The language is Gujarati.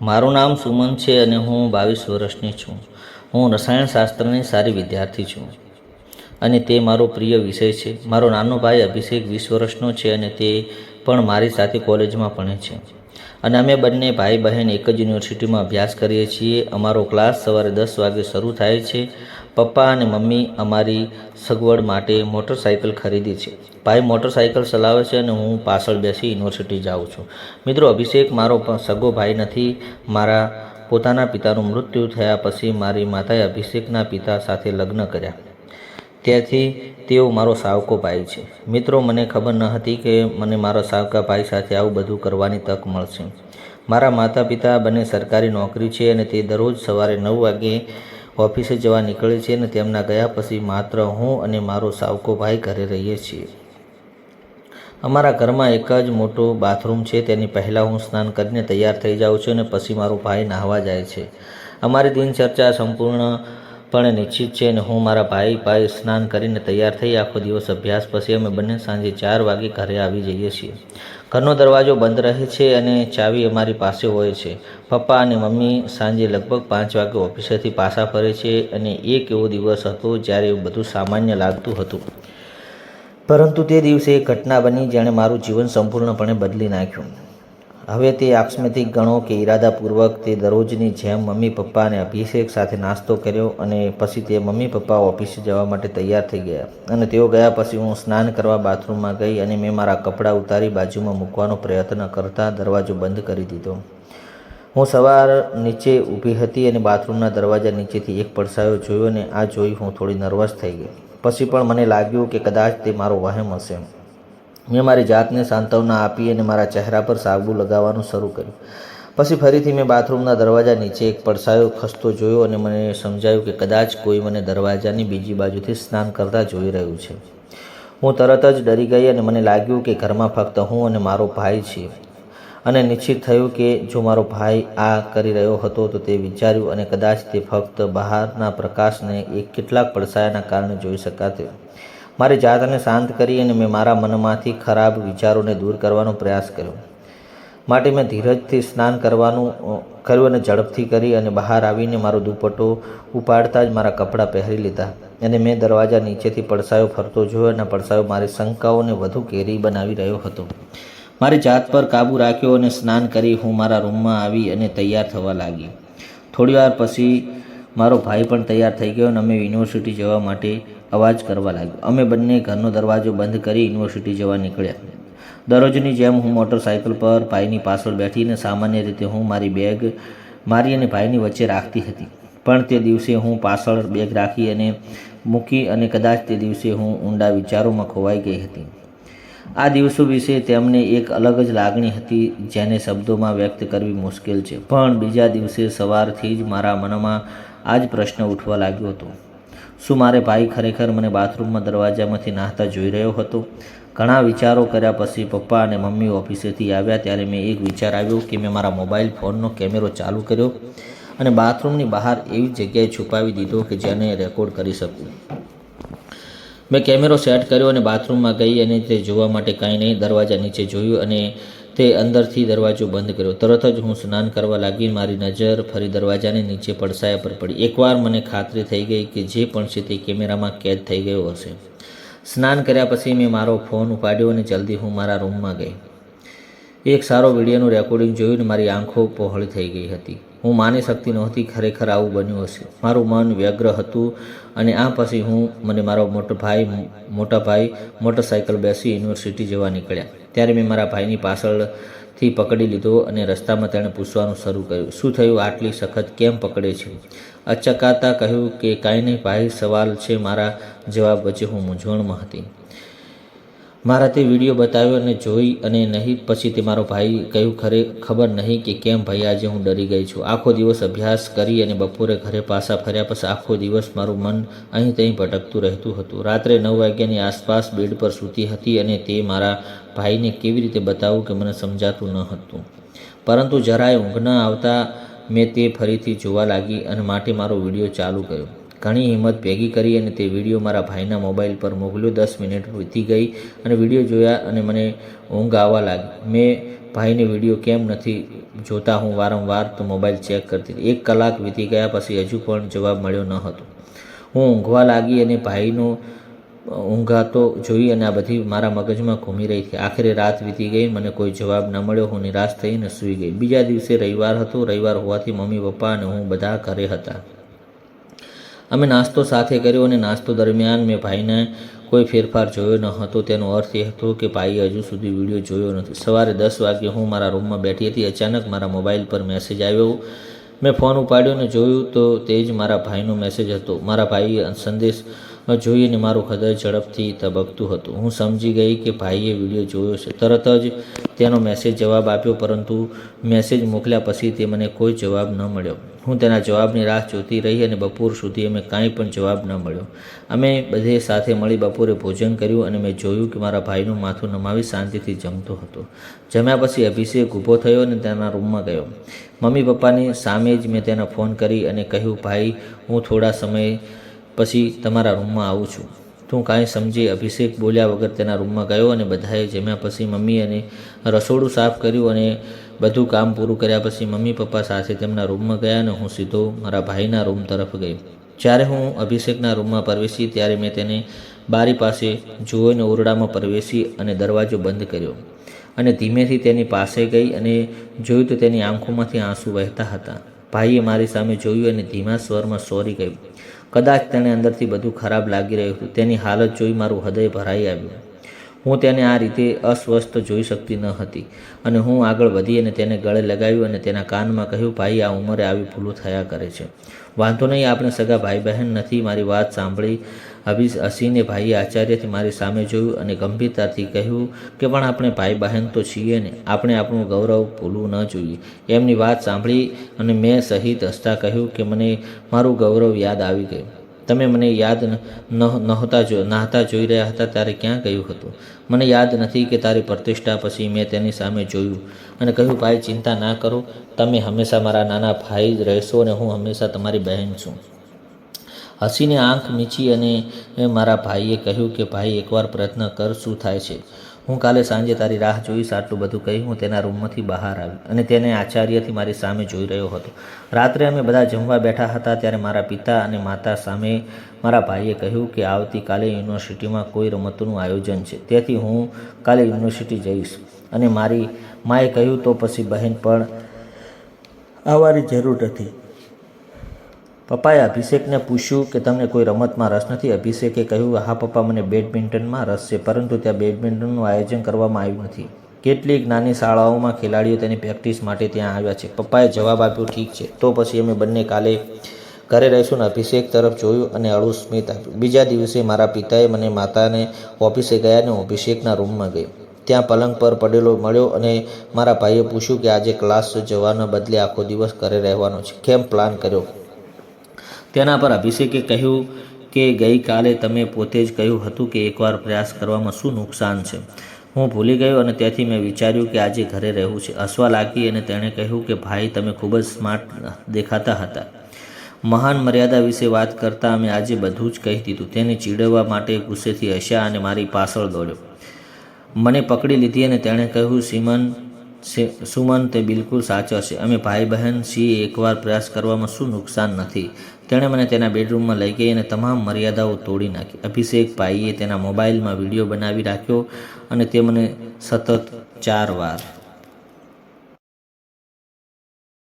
મારું નામ સુમન છે અને હું 22 વર્ષની છું. હું રસાયણશાસ્ત્રની સારી વિદ્યાર્થી છું અને તે મારો પ્રિય વિષય છે. મારો નાનો ભાઈ અભિષેક 20 વર્ષનો છે અને તે પણ મારી સાથે કોલેજમાં ભણે છે અને અમે બંને ભાઈ બહેન એક જ યુનિવર્સિટીમાં અભ્યાસ કરીએ છીએ. અમારો ક્લાસ સવારે 10 વાગે શરૂ થાય છે. પપ્પા અને મમ્મી અમારી સગવડ માટે મોટરસાઇકલ ખરીદી છે. ભાઈ મોટરસાઇકલ ચલાવે છે અને હું પાછળ બેસી યુનિવર્સિટી જાઉં છું. મિત્રો, અભિષેક મારો સગો ભાઈ નથી. મારા પોતાના પિતાનું મૃત્યુ થયા પછી મારી માતાએ અભિષેકના પિતા સાથે લગ્ન કર્યા. તેથી તેઓ મારો સાવકો ભાઈ છે. મિત્રો, મને ખબર ન હતી કે મને મારા સાવકા ભાઈ સાથે આવું બધું કરવાની તક મળશે. મારા માતા પિતા બંને સરકારી નોકરી છે અને તે દરરોજ સવારે 9 વાગે ઓફિસે જવા નીકળે છે અને તેમના ગયા પછી માત્ર હું અને મારો સાવકો ભાઈ ઘરે રહીએ છીએ. અમારા ઘરમાં એક જ મોટો બાથરૂમ છે. તેની પહેલાં હું સ્નાન કરીને તૈયાર થઈ જાઉં છું અને પછી મારો ભાઈ નહાવા જાય છે. અમારી દિનચર્યા સંપૂર્ણપણે નિશ્ચિત છે અને હું મારા ભાઈ સ્નાન કરીને તૈયાર થઈ આખો દિવસ અભ્યાસ પછી અમે બંને સાંજે 4 વાગે ઘરે આવી જઈએ છીએ. ઘરનો દરવાજો બંધ રહે છે અને ચાવી અમારી પાસે હોય છે. પપ્પા અને મમ્મી સાંજે લગભગ 5 વાગે ઓફિસેથી પાછા ફરે છે અને એક એવો દિવસ હતો જ્યારે બધું સામાન્ય લાગતું હતું. પરંતુ તે દિવસે એક ઘટના બની જેણે મારું જીવન સંપૂર્ણપણે બદલી નાખ્યું. હવે તે આકસ્મિક ગણો કે ઇરાદાપૂર્વક. તે દરરોજની જેમ મમ્મી પપ્પા અને અભિષેક સાથે નાસ્તો કર્યો અને પછી તે મમ્મી પપ્પા ઓફિસે જવા માટે તૈયાર થઈ ગયા અને તેઓ ગયા પછી હું સ્નાન કરવા બાથરૂમમાં ગઈ અને મેં મારા કપડાં ઉતારી બાજુમાં મૂકવાનો પ્રયત્ન કરતા દરવાજો બંધ કરી દીધો. હું સવાર નીચે ઊભી હતી અને બાથરૂમના દરવાજા નીચેથી એક પડછાયો જોયો અને આ જોઈ હું થોડી નર્વસ થઈ ગઈ. પછી પણ મને લાગ્યું કે કદાચ તે મારો વહેમ હશે. મેં મારી જાતને સાંત્વના આપી અને મારા ચહેરા પર સાબુ લગાવવાનું શરૂ કર્યું. પછી ફરીથી મેં બાથરૂમના દરવાજા નીચે એક પડછાયો ખસતો જોયો અને મને સમજાયું કે કદાચ કોઈ મને દરવાજાની બીજી બાજુથી સ્નાન કરતા જોઈ રહ્યું છે. હું તરત જ ડરી ગઈ અને મને લાગ્યું કે ઘરમાં ફક્ત હું અને મારો ભાઈ છીએ અને નિશ્ચિત થયું કે જો મારો ભાઈ આ કરી રહ્યો હતો તો તે વિચાર્યું અને કદાચ તે ફક્ત બહારના પ્રકાશને એક કેટલાક પડછાયાના કારણે જોઈ શકાતો. મારી જાતને શાંત કરી અને મેં મારા મનમાંથી ખરાબ વિચારોને દૂર કરવાનો પ્રયાસ કર્યો. માટે મેં ધીરજથી સ્નાન કર્યું અને ઝડપથી કરી અને બહાર આવીને મારો દુપટ્ટો ઉપાડતા જ મારા કપડાં પહેરી લીધા અને મેં દરવાજા નીચેથી પડછાયો ફરતો જોયો અને પડછાયો મારી શંકાઓને વધુ ઘેરી બનાવી રહ્યો હતો. મારી જાત પર કાબૂ રાખ્યો અને સ્નાન કરી હું મારા રૂમમાં આવી અને તૈયાર થવા લાગી. થોડીવાર પછી મારો ભાઈ પણ તૈયાર થઈ ગયો અને અમે યુનિવર્સિટી જવા માટે અવાજ કરવા લાગ્યો. અમે બંને ઘરનો દરવાજો બંધ કરી યુનિવર્સિટી જવા નીકળ્યા. દરરોજની જેમ હું મોટરસાઇકલ પર ભાઈની પાછળ બેઠીને સામાન્ય રીતે હું મારી બેગ મારી અને ભાઈની વચ્ચે રાખતી હતી. પણ તે દિવસે હું પાછળ બેગ રાખી અને મૂકી અને કદાચ તે દિવસે હું ઊંડા વિચારોમાં ખોવાઈ ગઈ હતી. આ દિવસો વિશે તેમને એક અલગ જ લાગણી હતી જેને શબ્દોમાં વ્યક્ત કરવી મુશ્કેલ છે. પણ બીજા દિવસે સવારથી જ મારા મનમાં આ જ પ્રશ્ન ઉઠવા લાગ્યો હતો. શું મારે ભાઈ ખરેખર મને બાથરૂમમાં દરવાજામાંથી નાહતા જોઈ રહ્યો હતો? ઘણા વિચારો કર્યા પછી પપ્પા અને મમ્મી ઓફિસેથી આવ્યા ત્યારે મેં એક વિચાર આવ્યો કે મેં મારા મોબાઈલ ફોનનો કેમેરો ચાલુ કર્યો અને બાથરૂમની બહાર એવી જગ્યાએ છુપાવી દીધો કે જેને રેકોર્ડ કરી શકું. મેં કેમેરો સેટ કર્યો અને બાથરૂમમાં ગઈ અને તે જોવા માટે કાંઈ નહીં. દરવાજા નીચે જોયું અને તે અંદરથી દરવાજો બંધ કર્યો. તરત જ હું સ્નાન કરવા લાગી. મારી નજર ફરી દરવાજાની નીચે પડછાયા પર પડી. એકવાર મને ખાતરી થઈ ગઈ કે જે પણ છે તે કેમેરામાં કેદ થઈ ગયો હશે. સ્નાન કર્યા પછી મેં મારો ફોન ઉપાડ્યો અને જલ્દી હું મારા રૂમમાં ગઈ. એક સારો વિડીયોનું રેકોર્ડિંગ જોયું અને મારી આંખો પહોળી થઈ ગઈ હતી. હું માની શકતી નહોતી ખરેખર આવું બન્યું હશે. મારું મન વ્યગ્ર હતું અને આ પછી મને મારો મોટા ભાઈ મોટરસાઇકલ બેસી યુનિવર્સિટી જવા નીકળ્યા. ત્યારે મેં મારા ભાઈની પાછળથી પકડી લીધો અને રસ્તામાં તેણે પૂછવાનું શરૂ કર્યું, શું થયું, આટલી સખત કેમ પકડે છે? અચકાતા કહ્યું કે કાંઈ નહીં ભાઈ, સવાલ છે. મારા જવાબ વચ્ચે હું મૂંઝવણમાં હતી. મારા તે વિડીયો બતાવ્યો અને જોઈ અને નહીં પછી તે મારો ભાઈ કહ્યું, ખબર નહીં કે કેમ ભાઈ આજે હું ડરી ગઈ છું. આખો દિવસ અભ્યાસ કરી અને બપોરે ઘરે પાછા ફર્યા પછી આખો દિવસ મારું મન અહીં ત્યાં ભટકતું રહેતું હતું. રાત્રે 9 વાગ્યાની આસપાસ બેડ પર સૂતી હતી અને તે મારા ભાઈને કેવી રીતે બતાવું કે મને સમજાતું ન હતું. પરંતુ જરાય ઊંઘ ન આવતા મેં તે ફરીથી જોવા લાગી અને માટે મારો વિડીયો ચાલુ કર્યો. ઘણી હિંમત ભેગી કરી અને તે વિડીયો મારા ભાઈના મોબાઈલ પર મોકલ્યો. 10 મિનિટ વીતી ગઈ અને વિડીયો જોયા અને મને ઊંઘ આવવા લાગી. મેં ભાઈને વિડીયો કેમ નથી જોતા? હું વારંવાર તો મોબાઈલ ચેક કરતી હતી. 1 કલાક વીતી ગયા પછી હજુ પણ જવાબ મળ્યો ન હતો. હું ઊંઘવા લાગી અને ભાઈનો ઊંઘાતો જોઈ અને આ બધી મારા મગજમાં ઘૂમી રહી હતી. આખરે રાત વીતી ગઈ, મને કોઈ જવાબ ન મળ્યો. હું નિરાશ થઈને સૂઈ ગઈ. બીજા દિવસે રવિવાર હતો. રવિવાર હોવાથી મમ્મી, પપ્પા અને હું બધા ઘરે હતા. અમે નાસ્તો સાથે કર્યો અને નાસ્તો દરમિયાન મેં ભાઈને કોઈ ફેરફાર જોયો ન હતો. તેનો અર્થ એ હતો કે ભાઈએ હજુ સુધી વિડીયો જોયો નથી. સવારે 10 વાગ્યે હું મારા રૂમમાં બેઠી હતી. અચાનક મારા મોબાઈલ પર મેસેજ આવ્યો. મેં ફોન ઉપાડ્યો અને જોયું તો તે જ મારા ભાઈનો મેસેજ હતો. મારા ભાઈએ સંદેશ જોઈને મારું હૃદય ઝડપથી ધબકતું હતું. હું સમજી ગઈ કે ભાઈએ વિડીયો જોયો છે. તરત જ તેનો મેસેજ જવાબ આપ્યો, પરંતુ મેસેજ મોકલ્યા પછી તે મને કોઈ જવાબ ન મળ્યો. હું તેના જવાબની રાહ જોતી રહી અને બપોર સુધી અમે કાંઈ પણ જવાબ ન મળ્યો. અમે બધે સાથે મળી બપોરે ભોજન કર્યું અને મેં જોયું કે મારા ભાઈનું માથું નમાવી શાંતિથી જમતો હતો. જમ્યા પછી અભિષેક ઊભો થયો અને તેના રૂમમાં ગયો. મમ્મી પપ્પાની સામે જ મેં તેને ફોન કરી અને કહ્યું, ભાઈ, હું થોડા સમય પછી તમારા રૂમમાં આવું છું. તું કાંઈ સમજે? અભિષેક બોલ્યા વગર તેના રૂમમાં ગયો અને બધાએ જમ્યા પછી મમ્મી અને રસોડું સાફ કર્યું અને બધું કામ પૂરું કર્યા પછી મમ્મી પપ્પા સાથે તેમના રૂમમાં ગયા અને હું સીધો મારા ભાઈના રૂમ તરફ ગઈ. જ્યારે હું અભિષેકના રૂમમાં પ્રવેશી ત્યારે મેં તેને બારી પાસે જોઈને ઓરડામાં પ્રવેશી અને દરવાજો બંધ કર્યો અને ધીમેથી તેની પાસે ગઈ અને જોયું તો તેની આંખોમાંથી આંસુ વહેતા હતા. ભાઈએ મારી સામે જોયું અને ધીમા સ્વરમાં સોરી કહ્યું. કદાચ તેને અંદરથી બધું ખરાબ લાગી રહ્યું હતું. તેની હાલત જોઈ મારું હૃદય ભરાઈ આવ્યું. હું તેને આ રીતે અસ્વસ્થ જોઈ શકતી ન હતી અને હું આગળ વધી અને તેને ગળે લગાવ્યું અને તેના કાનમાં કહ્યું, ભાઈ, આ ઉંમરે આવી ભૂલો થયા કરે છે. વાંધો નહીં, આપણે સગા ભાઈ બહેન નથી. મારી વાત સાંભળી હસીને ભાઈએ આશ્ચર્યથી મારી સામે જોયું અને ગંભીરતાથી કહ્યું કે પણ આપણે ભાઈ બહેન તો છીએ ને. આપણે આપણું ગૌરવ ભૂલવું ન જોઈએ. એમની વાત સાંભળી અને મેં સહિત હસતા કહ્યું કે મને મારું ગૌરવ યાદ આવી ગયું. તમે મને યાદ નહોતા જોઈ રહ્યા હતા ત્યારે ક્યાં ગયું હતું? મને યાદ નથી કે તારી પ્રતિષ્ઠા પછી મેં તેની સામે જોયું અને કહ્યું, ભાઈ, ચિંતા ના કરો. તમે હંમેશા મારા નાના ભાઈ જ રહેશો અને હું હંમેશા તમારી બહેન છું. હસીને આંખ મીચી અને મારા ભાઈએ કહ્યું કે ભાઈ, એકવાર પ્રયત્ન કર, શું થાય છે? હું કાલે સાંજે તારી રાહ જોઈશ. આટલું બધું કહી હું તેના રૂમમાંથી બહાર આવી અને તેને આશ્ચર્યથી મારી સામે જોઈ રહ્યો હતો. રાત્રે અમે બધા જમવા બેઠા હતા ત્યારે મારા પિતા અને માતા સામે મારા ભાઈએ કહ્યું કે આવતીકાલે યુનિવર્સિટીમાં કોઈ રમતનું આયોજન છે, તેથી હું કાલે યુનિવર્સિટી જઈશ. અને મારી માએ કહ્યું, તો પછી બહેન પણ આવવાની જરૂર નથી. પપ્પાએ અભિષેકને પૂછ્યું કે તમને કોઈ રમતમાં રસ નથી? અભિષેકે કહ્યું, હા પપ્પા, મને બેડમિન્ટનમાં રસ છે, પરંતુ ત્યાં બેડમિન્ટનનું આયોજન કરવામાં આવ્યું નથી. કેટલીક નાની શાળાઓમાં ખેલાડીઓ તેની પ્રેક્ટિસ માટે ત્યાં આવ્યા છે. પપ્પાએ જવાબ આપ્યો, ઠીક છે, તો પછી અમે બંને કાલે ઘરે રહીશું. ને અભિષેક તરફ જોયું અને અળું સ્મિત આપ્યું. બીજા દિવસે મારા પિતાએ મને માતાને ઓફિસે ગયા અને અભિષેકના રૂમમાં ગઈ. ત્યાં પલંગ પર પડેલો મળ્યો અને મારા ભાઈએ પૂછ્યું કે આજે ક્લાસ જવાના બદલે આખો દિવસ ઘરે રહેવાનો છે, કેમ પ્લાન કર્યો? તેના પર અભિષેકે કહ્યું કે ગઈકાલે તમે પોતે જ કહ્યું હતું કે એકવાર પ્રયાસ કરવામાં શું નુકસાન છે. હું ભૂલી ગયો અને તેથી મેં વિચાર્યું કે આજે ઘરે રહેવું છે. હસવા લાગી અને તેણે કહ્યું કે ભાઈ, તમે ખૂબ જ સ્માર્ટ દેખાતા હતા. મહાન મર્યાદા વિશે વાત કરતાં અમે આજે બધું જ કહી દીધું. તેને ચીડવવા માટે ગુસ્સેથી હસ્યા અને મારી પાછળ દોડ્યો. મને પકડી લીધી અને તેણે કહ્યું, સુમન, તે બિલકુલ સાચો છે. અમે ભાઈ બહેન છીએ. એકવાર પ્રયાસ કરવામાં શું નુકસાન નથી. તેણે મને તેના બેડરૂમમાં લઈ ગઈ અને તમામ મર્યાદાઓ તોડી નાખી. અભિષેક ભાઈએ તેના મોબાઈલમાં વિડીયો બનાવી રાખ્યો અને તે મને સતત 4 વાર